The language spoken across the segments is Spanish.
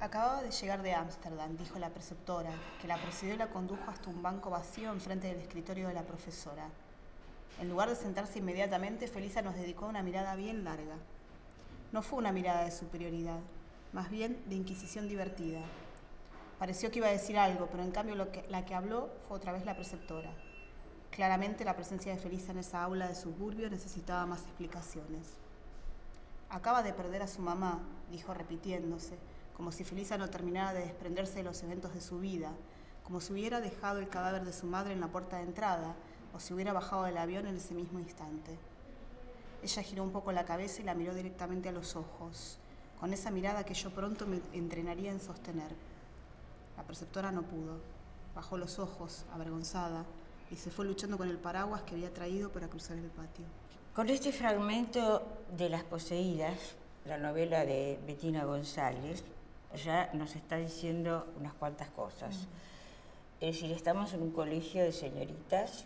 Acababa de llegar de Ámsterdam, dijo la preceptora, que la presidió y la condujo hasta un banco vacío enfrente del escritorio de la profesora. En lugar de sentarse inmediatamente, Felisa nos dedicó una mirada bien larga. No fue una mirada de superioridad, más bien de inquisición divertida. Pareció que iba a decir algo, pero en cambio la que habló fue otra vez la preceptora. Claramente la presencia de Felisa en esa aula de suburbio necesitaba más explicaciones. Acaba de perder a su mamá, dijo repitiéndose, como si Felisa no terminara de desprenderse de los eventos de su vida, como si hubiera dejado el cadáver de su madre en la puerta de entrada, o si hubiera bajado del avión en ese mismo instante. Ella giró un poco la cabeza y la miró directamente a los ojos, con esa mirada que yo pronto me entrenaría en sostener. La preceptora no pudo. Bajó los ojos, avergonzada, y se fue luchando con el paraguas que había traído para cruzar el patio. Con este fragmento de Las Poseídas, la novela de Bettina González, ya nos está diciendo unas cuantas cosas. Es decir, estamos en un colegio de señoritas,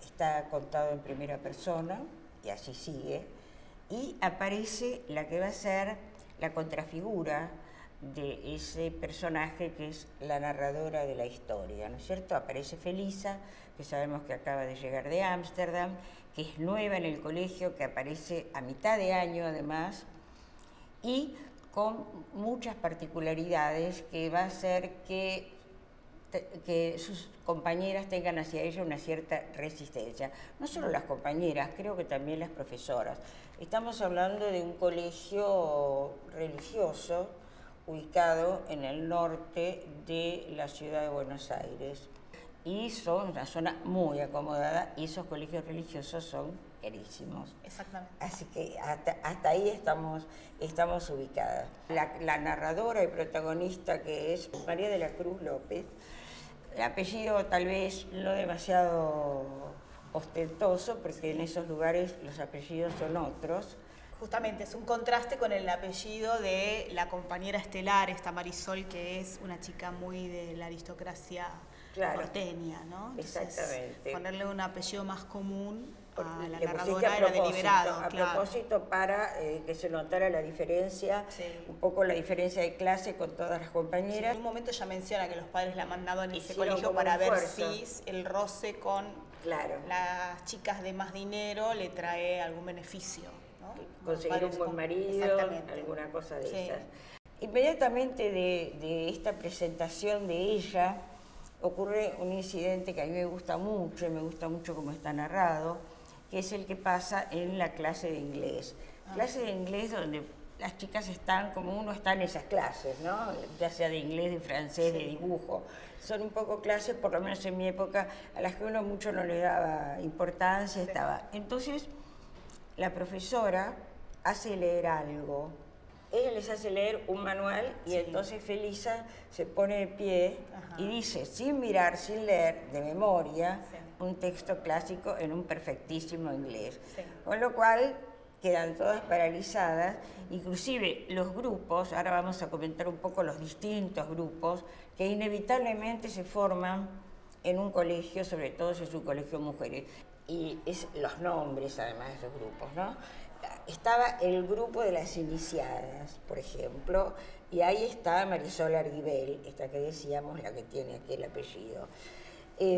está contado en primera persona, y así sigue, y aparece la que va a ser la contrafigura de ese personaje que es la narradora de la historia, ¿no es cierto? Aparece Felisa, que sabemos que acaba de llegar de Ámsterdam, que es nueva en el colegio, que aparece a mitad de año además, y con muchas particularidades que va a hacer que sus compañeras tengan hacia ella una cierta resistencia. No solo las compañeras, creo que también las profesoras. Estamos hablando de un colegio religioso ubicado en el norte de la ciudad de Buenos Aires. Y son una zona muy acomodada y esos colegios religiosos son carísimos. Exactamente. Así que hasta ahí estamos ubicadas. La narradora y protagonista, que es María de la Cruz López, el apellido tal vez no demasiado ostentoso, porque en esos lugares los apellidos son otros. Justamente, es un contraste con el apellido de la compañera estelar, esta Marisol, que es una chica muy de la aristocracia porteña, ¿no? Entonces, exactamente. Ponerle un apellido más común a la Le narradora era deliberado. A propósito, para que se notara la diferencia, un poco la diferencia de clase con todas las compañeras. Sí, en un momento ella menciona que los padres la mandaban en ese colegio para ver si el roce con las chicas de más dinero le trae algún beneficio, ¿no? Conseguir un buen marido, alguna cosa de esas. Inmediatamente de esta presentación de ella, ocurre un incidente que a mí me gusta mucho, y me gusta mucho cómo está narrado, que es el que pasa en la clase de inglés. Clase de inglés donde las chicas están como uno está en esas clases, ¿no? Ya sea de inglés, de francés, de dibujo. Son un poco clases, por lo menos en mi época, a las que uno mucho no le daba importancia. Entonces, la profesora hace leer algo. Ella les hace leer un manual y entonces Felisa se pone de pie y dice, sin mirar, sin leer, de memoria, un texto clásico en un perfectísimo inglés. Con lo cual quedan todas paralizadas, inclusive los grupos, ahora vamos a comentar un poco los distintos grupos que inevitablemente se forman en un colegio, sobre todo si es un colegio de mujeres, y es los nombres además de esos grupos, ¿no? Estaba el grupo de las iniciadas, por ejemplo, y ahí está Marisol Arguibel, esta que decíamos, la que tiene aquel apellido.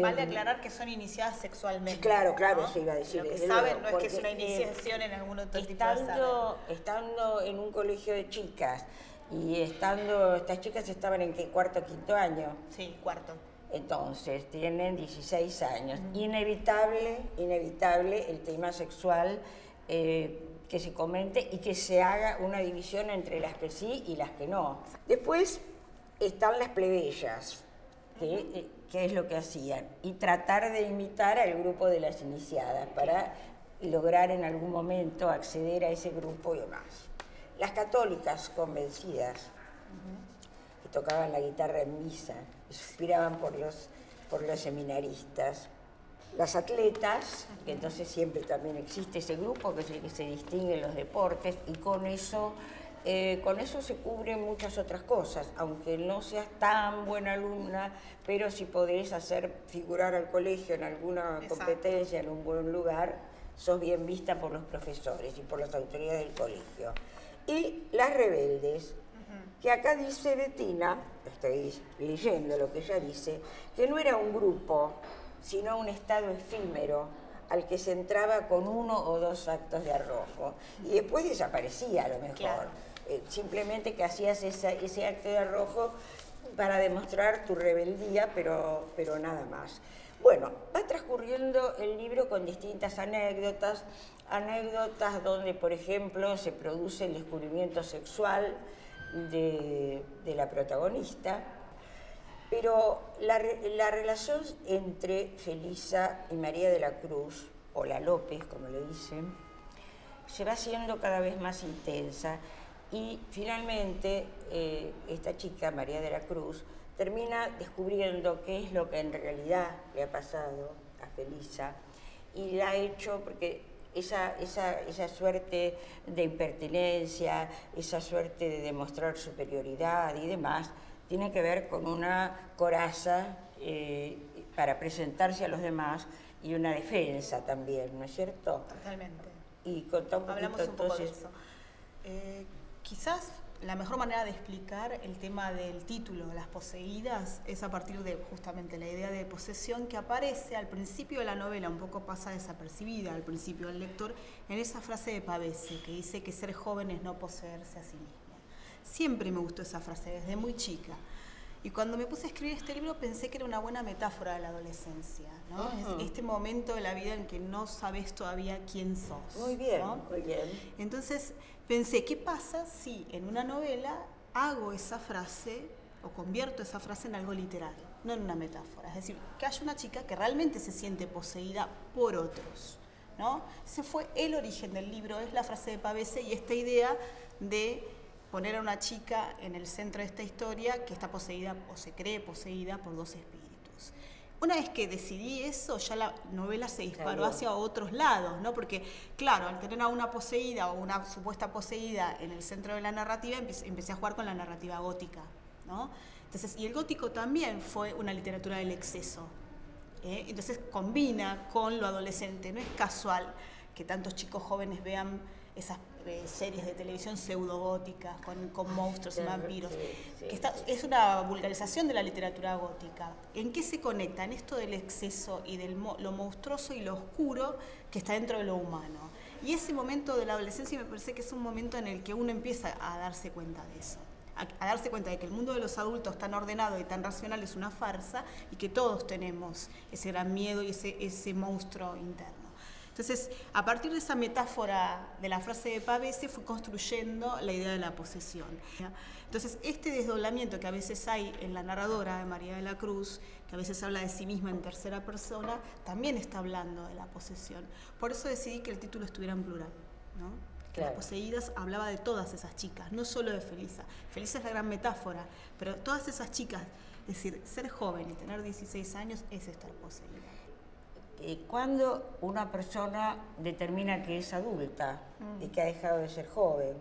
Vale aclarar que son iniciadas sexualmente. Claro, ¿no? Eso iba a decir. Lo que saben no es que es una iniciación en algún otro tipo de saber. Estando en un colegio de chicas, y estas chicas estaban en ¿qué? ¿Cuarto o quinto año? Sí, cuarto. Entonces, tienen 16 años. Inevitable el tema sexual que se comente y que se haga una división entre las que sí y las que no. Después están las plebeyas, que es lo que hacían, y tratar de imitar al grupo de las iniciadas para lograr en algún momento acceder a ese grupo y demás. Las católicas convencidas, que tocaban la guitarra en misa, y suspiraban por los seminaristas. las atletas, que entonces siempre también existe ese grupo que es el que se distingue en los deportes, y con eso se cubren muchas otras cosas, aunque no seas tan buena alumna, pero si podés hacer figurar al colegio en alguna competencia, en un buen lugar, sos bien vista por los profesores y por las autoridades del colegio. Y las rebeldes, que acá dice Bettina, estoy leyendo lo que ella dice, que no era un grupo, sino un estado efímero al que se entraba con 1 o 2 actos de arrojo y después desaparecía a lo mejor. Claro. Simplemente que hacías ese acto de arrojo para demostrar tu rebeldía, pero nada más. Bueno, va transcurriendo el libro con distintas anécdotas donde, por ejemplo, se produce el descubrimiento sexual de la protagonista, pero la relación entre Felisa y María de la Cruz, o la López, como le dicen, se va haciendo cada vez más intensa y finalmente esta chica, María de la Cruz, termina descubriendo qué es lo que en realidad le ha pasado a Felisa y la ha hecho porque esa suerte de impertinencia, esa suerte de demostrar superioridad y demás, tiene que ver con una coraza para presentarse a los demás y una defensa también, ¿no es cierto? Totalmente. Y contá un poquito, hablamos un poco de eso. Quizás la mejor manera de explicar el tema del título, Las poseídas, es a partir de justamente la idea de posesión que aparece al principio de la novela, un poco pasa desapercibida al principio del lector, en esa frase de Pavese que dice que ser joven es no poseerse a sí mismo. Siempre me gustó esa frase, desde muy chica. Y cuando me puse a escribir este libro pensé que era una buena metáfora de la adolescencia, ¿no? Es este momento de la vida en que no sabes todavía quién sos. Muy bien, ¿no? Muy bien. Entonces pensé, ¿qué pasa si en una novela hago esa frase o convierto esa frase en algo literario, no en una metáfora? Es decir, que haya una chica que realmente se siente poseída por otros, ¿no? Ese fue el origen del libro, es la frase de Pavese y esta idea de poner a una chica en el centro de esta historia que está poseída o se cree poseída por 2 espíritus. Una vez que decidí eso, ya la novela se disparó hacia otros lados, ¿no? Porque, claro, al tener a una poseída o una supuesta poseída en el centro de la narrativa, empecé a jugar con la narrativa gótica, ¿no? Entonces, y el gótico también fue una literatura del exceso. Entonces combina con lo adolescente. No es casual que tantos chicos jóvenes vean esas series de televisión pseudogóticas con monstruos y vampiros. Es una vulgarización de la literatura gótica. ¿En qué se conecta? En esto del exceso y de lo monstruoso y lo oscuro que está dentro de lo humano. Y ese momento de la adolescencia me parece que es un momento en el que uno empieza a darse cuenta de eso. A darse cuenta de que el mundo de los adultos tan ordenado y tan racional es una farsa y que todos tenemos ese gran miedo y ese monstruo interno. Entonces, a partir de esa metáfora de la frase de Pavese, fui construyendo la idea de la posesión. Entonces, este desdoblamiento que a veces hay en la narradora de María de la Cruz, que a veces habla de sí misma en tercera persona, también está hablando de la posesión. Por eso decidí que el título estuviera en plural, ¿no? Claro. Las poseídas hablaba de todas esas chicas, no solo de Felisa. Felisa es la gran metáfora, pero todas esas chicas, es decir, ser joven y tener 16 años es estar poseída. Cuando una persona determina que es adulta y que ha dejado de ser joven,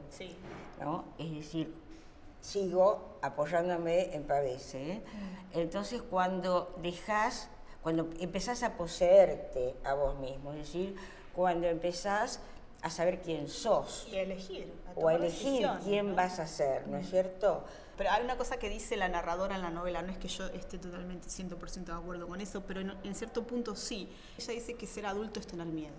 ¿no? Es decir, sigo apoyándome en Pavese, entonces cuando empezás a poseerte a vos mismo, es decir, cuando empezás a saber quién sos. Y a elegir. O a elegir quién vas a ser, ¿no es cierto? Pero hay una cosa que dice la narradora en la novela, no es que yo esté totalmente 100% de acuerdo con eso, pero en cierto punto sí. Ella dice que ser adulto es tener miedo.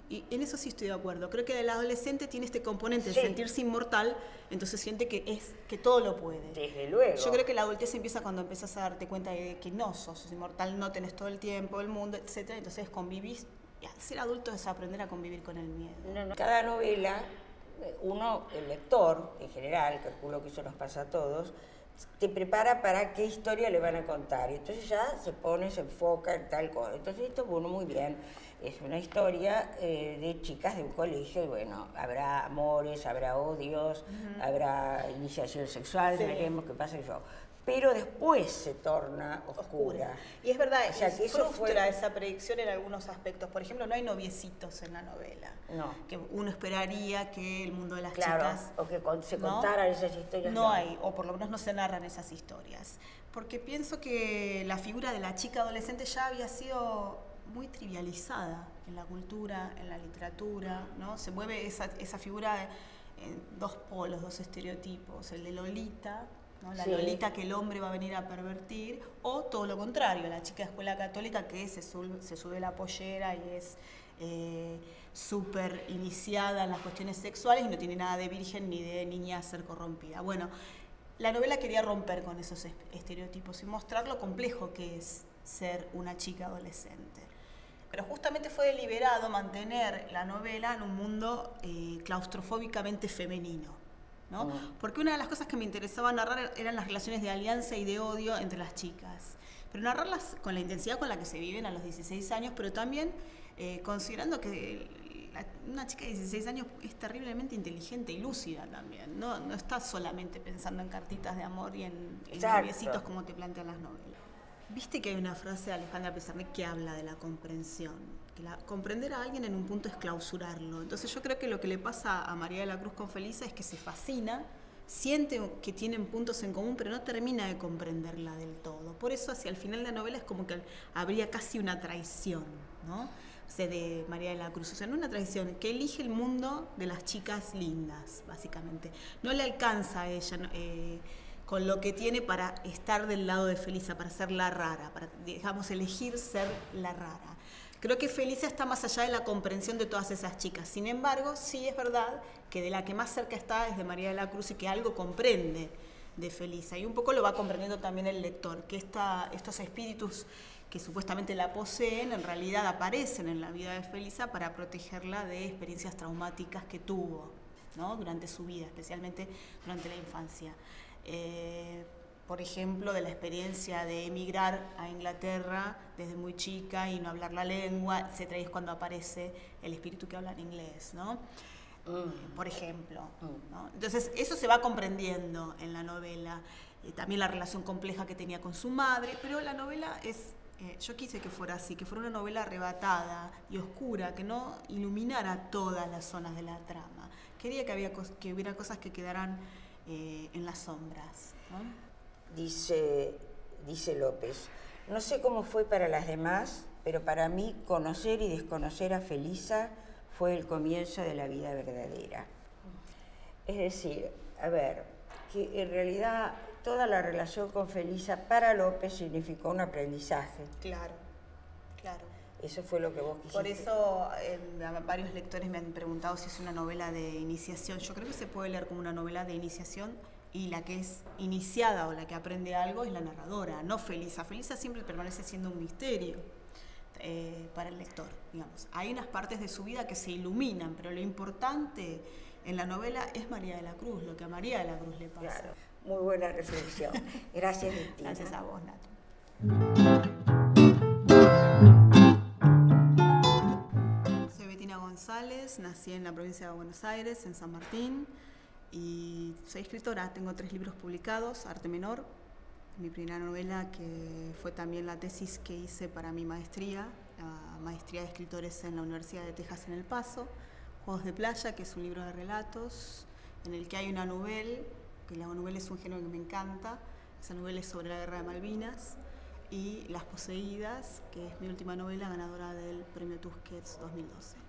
Y en eso sí estoy de acuerdo. Creo que el adolescente tiene este componente de sentirse inmortal, entonces siente que todo lo puede. Desde luego. Yo creo que la adultez empieza cuando empezás a darte cuenta de que no sos inmortal, no tenés todo el tiempo, el mundo, etc. Entonces convivís. Ser adulto es aprender a convivir con el miedo. Cada novela, el lector en general, calculo que eso nos pasa a todos, te prepara para qué historia le van a contar. Y entonces ya se enfoca en tal cosa. Entonces esto, bueno, muy bien. Es una historia de chicas de un colegio y bueno, habrá amores, habrá odios, habrá iniciación sexual, veremos qué pasa yo. pero después se torna oscura. Y es verdad, o sea, que eso frustra esa predicción en algunos aspectos. Por ejemplo, no hay noviecitos en la novela. No. Que uno esperaría que el mundo de las claro, chicas... o que se contaran esas historias. No hay, o por lo menos no se narran esas historias. Porque pienso que la figura de la chica adolescente ya había sido muy trivializada en la cultura, en la literatura, ¿no? Se mueve esa figura en dos polos, dos estereotipos, el de Lolita, ¿no? La Lolita que el hombre va a venir a pervertir, o todo lo contrario, la chica de escuela católica que se sube la pollera y es súper iniciada en las cuestiones sexuales y no tiene nada de virgen ni de niña a ser corrompida. Bueno, la novela quería romper con esos estereotipos y mostrar lo complejo que es ser una chica adolescente. Pero justamente fue deliberado mantener la novela en un mundo claustrofóbicamente femenino, ¿no? Porque una de las cosas que me interesaba narrar eran las relaciones de alianza y de odio entre las chicas. Pero narrarlas con la intensidad con la que se viven a los 16 años, pero también considerando que una chica de 16 años es terriblemente inteligente y lúcida también. No está solamente pensando en cartitas de amor y en noviecitos como te plantean las novelas. Viste que hay una frase de Alejandra Pizarnik que habla de la comprensión, que comprender a alguien en un punto es clausurarlo. Entonces yo creo que lo que le pasa a María de la Cruz con Felisa es que se fascina, siente que tienen puntos en común, pero no termina de comprenderla del todo. Por eso hacia el final de la novela es como que habría casi una traición, ¿no? O sea, de María de la Cruz, o sea, no una traición, que elige el mundo de las chicas lindas, básicamente. No le alcanza a ella con lo que tiene para estar del lado de Felisa, para ser la rara, para, digamos, elegir ser la rara. Creo que Felisa está más allá de la comprensión de todas esas chicas. Sin embargo, sí es verdad que de la que más cerca está es de María de la Cruz y que algo comprende de Felisa. Y un poco lo va comprendiendo también el lector, que estos espíritus que supuestamente la poseen, en realidad aparecen en la vida de Felisa para protegerla de experiencias traumáticas que tuvo, ¿no? Durante su vida, especialmente durante la infancia. Por ejemplo, de la experiencia de emigrar a Inglaterra desde muy chica y no hablar la lengua, etcétera, y es cuando aparece el espíritu que habla en inglés, ¿no? Por ejemplo, ¿no? Entonces, eso se va comprendiendo en la novela. También la relación compleja que tenía con su madre, pero la novela es... yo quise que fuera así, que fuera una novela arrebatada y oscura, que no iluminara todas las zonas de la trama. Quería que hubiera cosas que quedaran en las sombras, ¿no? Dice López, no sé cómo fue para las demás, pero para mí conocer y desconocer a Felisa fue el comienzo de la vida verdadera. Es decir, a ver, que en realidad toda la relación con Felisa para López significó un aprendizaje. Claro, claro. Eso fue lo que vos quisiste. Por eso varios lectores me han preguntado si es una novela de iniciación. Yo creo que se puede leer como una novela de iniciación y la que es iniciada o la que aprende algo es la narradora, no Felisa. Felisa siempre permanece siendo un misterio para el lector, digamos. Hay unas partes de su vida que se iluminan, pero lo importante en la novela es María de la Cruz, lo que a María de la Cruz le pasa. Claro, muy buena reflexión. Gracias, Bettina. Gracias a vos, Nato. Soy Bettina González, nací en la provincia de Buenos Aires, en San Martín, y soy escritora. Tengo 3 libros publicados, Arte Menor, mi primera novela, que fue también la tesis que hice para mi maestría, la maestría de escritores en la Universidad de Texas en El Paso, Juegos de Playa, que es un libro de relatos, en el que hay una novela, que la novela es un género que me encanta, esa novela es sobre la Guerra de Malvinas, y Las Poseídas, que es mi última novela ganadora del Premio Tusquets 2012.